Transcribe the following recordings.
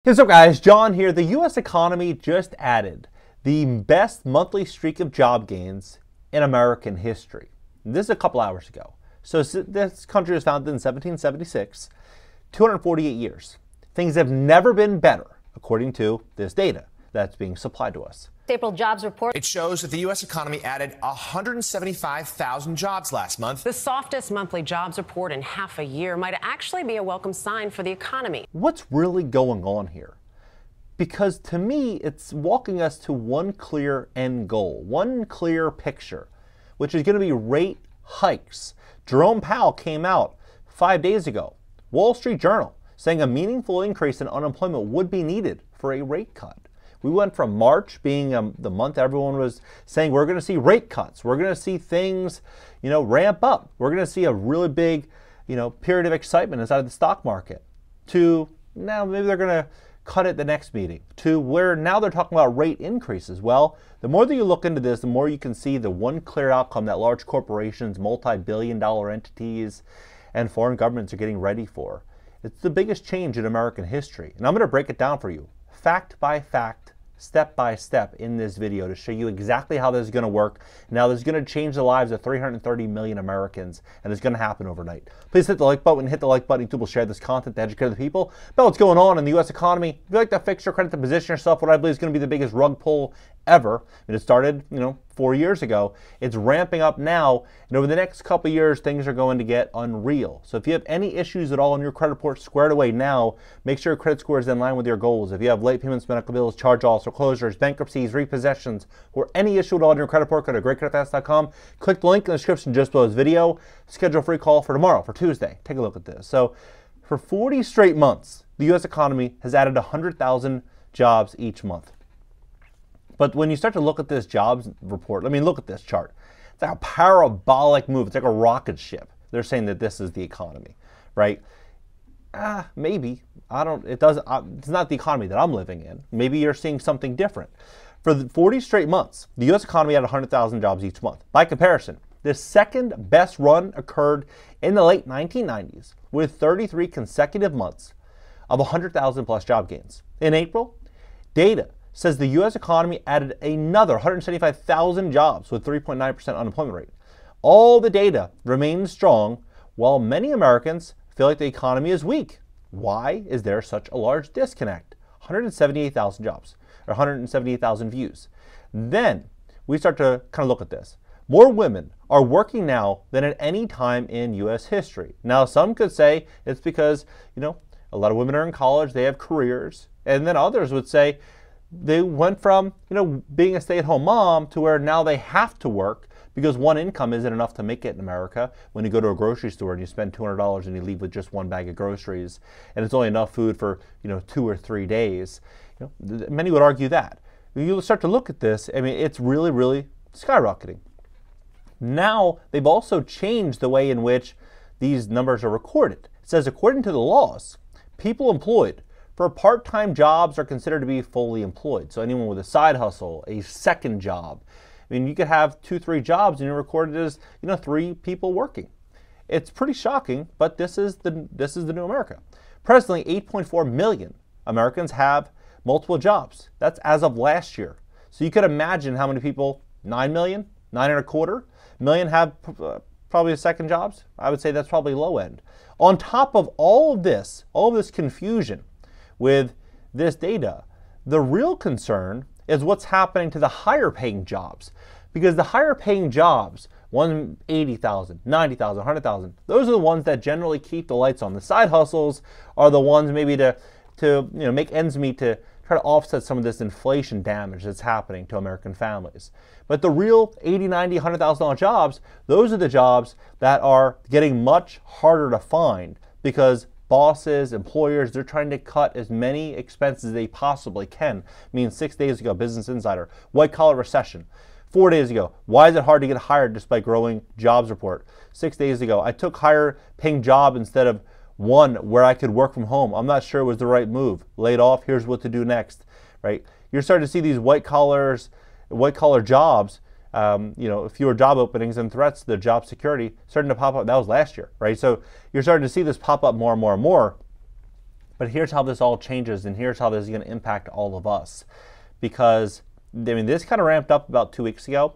Hey, what's up guys, John here. The U.S. economy just added the best monthly streak of job gains in American history. This is a couple hours ago. So this country was founded in 1776, 248 years. Things have never been better, according to this data that's being supplied to us. April jobs report. It shows that the U.S. economy added 175,000 jobs last month. The softest monthly jobs report in half a year might actually be a welcome sign for the economy. What's really going on here? Because to me, it's walking us to one clear end goal, one clear picture, which is going to be rate hikes. Jerome Powell came out 5 days ago, Wall Street Journal, saying a meaningful increase in unemployment would be needed for a rate cut. We went from March being the month everyone was saying we're going to see rate cuts, we're going to see things, ramp up, we're going to see a really big, period of excitement inside of the stock market, to now maybe they're going to cut it the next meeting, to where now they're talking about rate increases. Well, the more that you look into this, the more you can see the one clear outcome that large corporations, multi-billion-dollar entities, and foreign governments are getting ready for. It's the biggest change in American history, and I'm going to break it down for you, fact by fact, step by step in this video to show you exactly how this is going to work. Now, this is going to change the lives of 330 million Americans, and it's going to happen overnight. Please hit the like button. Hit the like button. YouTube will share this content to educate the people about what's going on in the U.S. economy. If you'd like to fix your credit to position yourself, what I believe is going to be the biggest rug pull ever. And it started, 4 years ago. It's ramping up now, and over the next couple of years, things are going to get unreal. So if you have any issues at all on your credit report, squared away now. Make sure your credit score is in line with your goals. If you have late payments, medical bills, charge-offs, foreclosures, bankruptcies, repossessions, or any issue at all on your credit report, go to GreatCreditFast.com. Click the link in the description just below this video. Schedule a free call for tomorrow, for Tuesday. Take a look at this. So for 40 straight months, the U.S. economy has added 100,000 jobs each month. But when you start to look at this jobs report, look at this chart. It's like a parabolic move. It's like a rocket ship. They're saying that this is the economy, right? Maybe. It's not the economy that I'm living in. Maybe you're seeing something different. For the 40 straight months, the U.S. economy had 100,000 jobs each month. By comparison, the second best run occurred in the late 1990s with 33 consecutive months of 100,000 plus job gains. In April, data says the U.S. economy added another 175,000 jobs with 3.9% unemployment rate. All the data remains strong, while many Americans feel like the economy is weak. Why is there such a large disconnect? 178,000 jobs, or 178,000 views. Then we start to kind of look at this. More women are working now than at any time in U.S. history. Now, some could say it's because, a lot of women are in college, they have careers, and then others would say they went from, being a stay-at-home mom to where now they have to work because one income isn't enough to make it in America. When you go to a grocery store and you spend $200 and you leave with just one bag of groceries, and it's only enough food for, 2 or 3 days, many would argue that. When you start to look at this, it's really, really skyrocketing. Now, they've also changed the way in which these numbers are recorded. It says, according to the laws, people employed for part-time jobs are considered to be fully employed. So anyone with a side hustle, a second job. You could have 2-3 jobs and you're recorded as, 3 people working. It's pretty shocking, but this is the new America. Presently, 8.4 million Americans have multiple jobs. That's as of last year. So you could imagine how many people, 9 million, 9.25 million have probably second jobs. I would say that's probably low end. On top of all of this confusion with this data, the real concern is what's happening to the higher paying jobs. Because the higher paying jobs, 180,000, 90,000, 100,000, those are the ones that generally keep the lights on. The side hustles are the ones maybe to make ends meet, to try to offset some of this inflation damage that's happening to American families. But the real 80, 90, $100,000 jobs, those are the jobs that are getting much harder to find because bosses, employers, they're trying to cut as many expenses as they possibly can. 6 days ago, Business Insider, white collar recession. 4 days ago, why is it hard to get hired despite growing jobs report? 6 days ago, I took higher paying job instead of one where I could work from home. I'm not sure it was the right move. Laid off, here's what to do next, right? You're starting to see these white collar jobs, fewer job openings and threats to job security starting to pop up. That was last year, right? So you're starting to see this pop up more and more and more. But here's how this all changes, and here's how this is going to impact all of us. Because, I mean, this kind of ramped up about 2 weeks ago.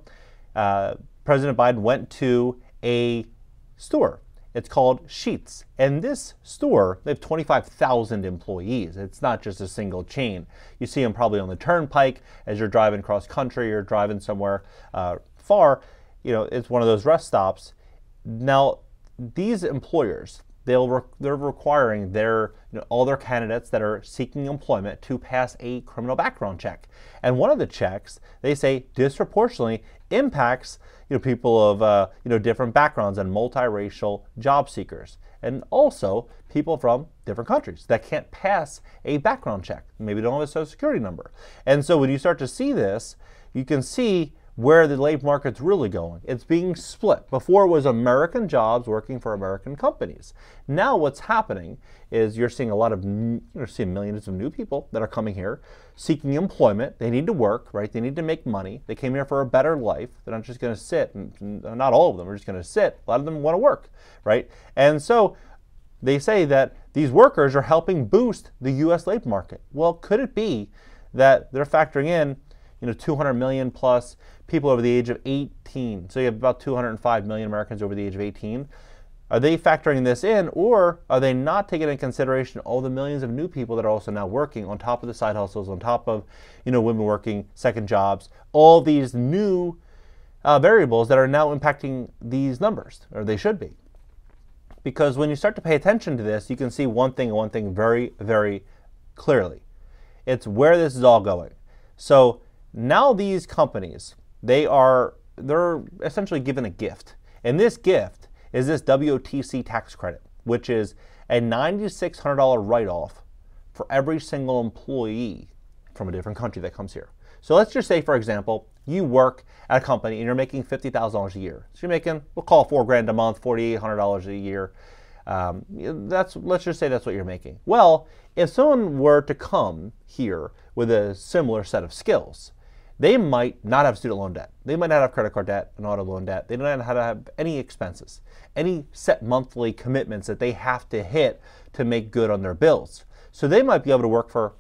President Biden went to a store. It's called Sheetz. And this store, they have 25,000 employees. It's not just a single chain. You see them probably on the turnpike as you're driving cross country or driving somewhere far. You know, it's one of those rest stops. Now, these employers, they're requiring all their candidates that are seeking employment to pass a criminal background check. And one of the checks, they say, disproportionately impacts people of different backgrounds and multiracial job seekers, and also people from different countries that can't pass a background check. Maybe don't have a social security number. And so when you start to see this, you can see where the labor market's really going. It's being split. Before it was American jobs working for American companies. Now what's happening is you're seeing millions of new people that are coming here seeking employment. They need to work, right? They need to make money. They came here for a better life. They're not just going to sit, and not all of them are just going to sit. A lot of them want to work, right? And so they say that these workers are helping boost the U.S. labor market. Well, could it be that they're factoring in 200 million plus people over the age of 18. So you have about 205 million Americans over the age of 18. Are they factoring this in, or are they not taking into consideration all the millions of new people that are also now working on top of the side hustles, on top of women working second jobs, all these new variables that are now impacting these numbers, or they should be? Because when you start to pay attention to this, you can see one thing very, very clearly. It's where this is all going. So now these companies, they're essentially given a gift. And this gift is this WOTC tax credit, which is a $9,600 write-off for every single employee from a different country that comes here. So let's just say, for example, you work at a company and you're making $50,000 a year. So you're making, we'll call it $4,000 a month, $4,800 a year. Let's just say that's what you're making. Well, if someone were to come here with a similar set of skills, they might not have student loan debt. They might not have credit card debt and auto loan debt. They don't have any expenses, any set monthly commitments that they have to hit to make good on their bills. So they might be able to work for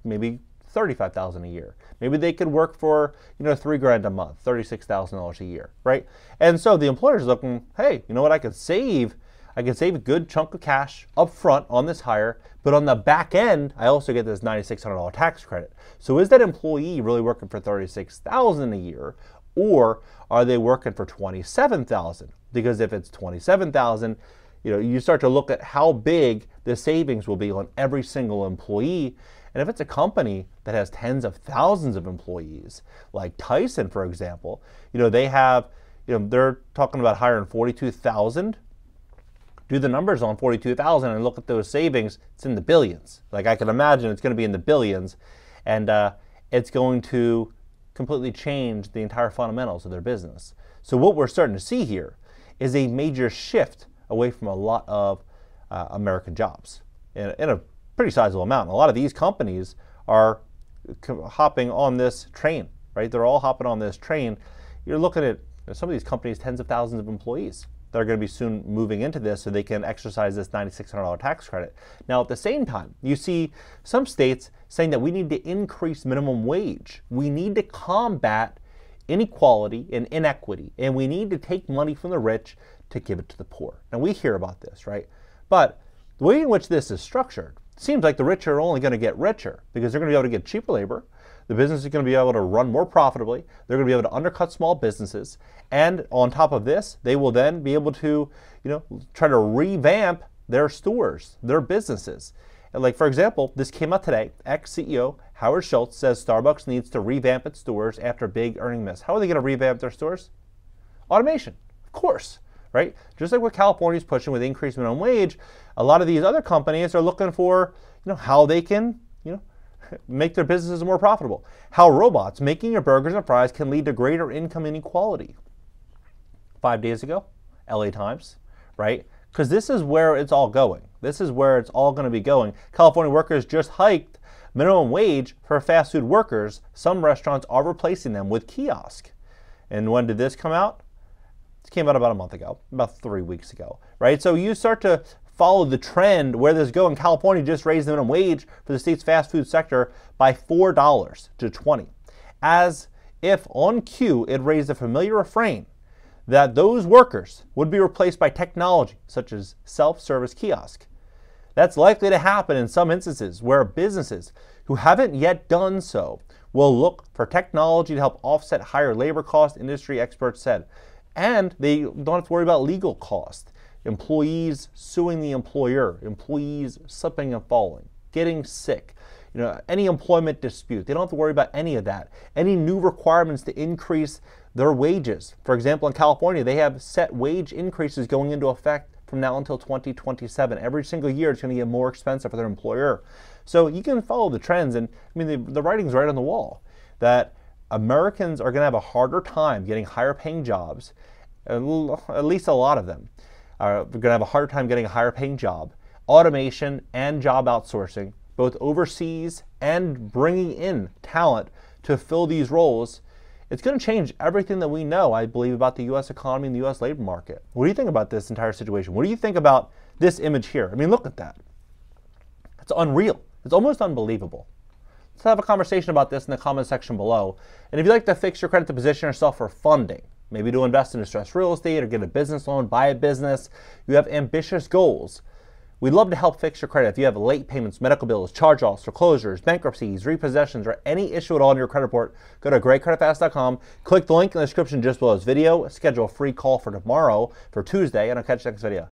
maybe $35,000 a year. Maybe they could work for $3,000 a month, $36,000 a year, right? And so the employer's looking, hey, you know what? I could save a good chunk of cash up front on this hire, but on the back end, I also get this $9,600 tax credit. So is that employee really working for $36,000 a year, or are they working for $27,000? Because if it's $27,000, you start to look at how big the savings will be on every single employee. And if it's a company that has tens of thousands of employees, like Tyson, for example, they have, they're talking about hiring 42,000. Do the numbers on 42,000 and look at those savings. It's in the billions. Like, I can imagine it's going to be in the billions, and it's going to completely change the entire fundamentals of their business. So what we're starting to see here is a major shift away from a lot of American jobs in a pretty sizable amount. A lot of these companies are hopping on this train, right? They're all hopping on this train. You're looking at some of these companies, tens of thousands of employees that are going to be soon moving into this so they can exercise this $9,600 tax credit. Now, at the same time, you see some states saying that we need to increase minimum wage. We need to combat inequality and inequity, and we need to take money from the rich to give it to the poor. Now, we hear about this, right? But the way in which this is structured seems like the rich are only going to get richer because they're going to be able to get cheaper labor. The business is going to be able to run more profitably. They're going to be able to undercut small businesses. And on top of this, they will then be able to, try to revamp their stores, their businesses. And like, for example, this came out today. Ex-CEO Howard Schultz says Starbucks needs to revamp its stores after a big earning miss. How are they going to revamp their stores? Automation, of course, right? Just like what California's pushing with increased minimum wage, a lot of these other companies are looking for, how they can, make their businesses more profitable. How robots making your burgers and fries can lead to greater income inequality. 5 days ago, LA Times, right? Because this is where it's all going. This is where it's all going to be going. California workers just hiked minimum wage for fast food workers. Some restaurants are replacing them with kiosk. And when did this come out? It came out about a month ago, about 3 weeks ago, right? So you start to follow the trend where this is going. California just raised the minimum wage for the state's fast food sector by $4 to $20. As if on cue, it raised a familiar refrain that those workers would be replaced by technology such as self-service kiosk. That's likely to happen in some instances where businesses who haven't yet done so will look for technology to help offset higher labor costs, industry experts said. And they don't have to worry about legal costs, employees suing the employer, employees slipping and falling, getting sick, any employment dispute. They don't have to worry about any of that. Any new requirements to increase their wages. For example, in California, they have set wage increases going into effect from now until 2027. Every single year, it's going to get more expensive for their employer. So you can follow the trends, and I mean, the writing's right on the wall that Americans are going to have a harder time getting higher paying jobs. At least a lot of them are going to have a harder time getting a higher paying job. Automation and job outsourcing, both overseas and bringing in talent to fill these roles. It's going to change everything that we know, I believe, about the U.S. economy and the U.S. labor market. What do you think about this entire situation? What do you think about this image here? I mean, look at that. It's unreal. It's almost unbelievable. Let's have a conversation about this in the comment section below. And if you'd like to fix your credit to position yourself for funding, maybe to invest in distressed real estate or get a business loan, buy a business, you have ambitious goals, we'd love to help fix your credit. If you have late payments, medical bills, charge-offs, foreclosures, bankruptcies, repossessions, or any issue at all in your credit report, go to GreatCreditFast.com, click the link in the description just below this video, schedule a free call for tomorrow, for Tuesday, and I'll catch you next video.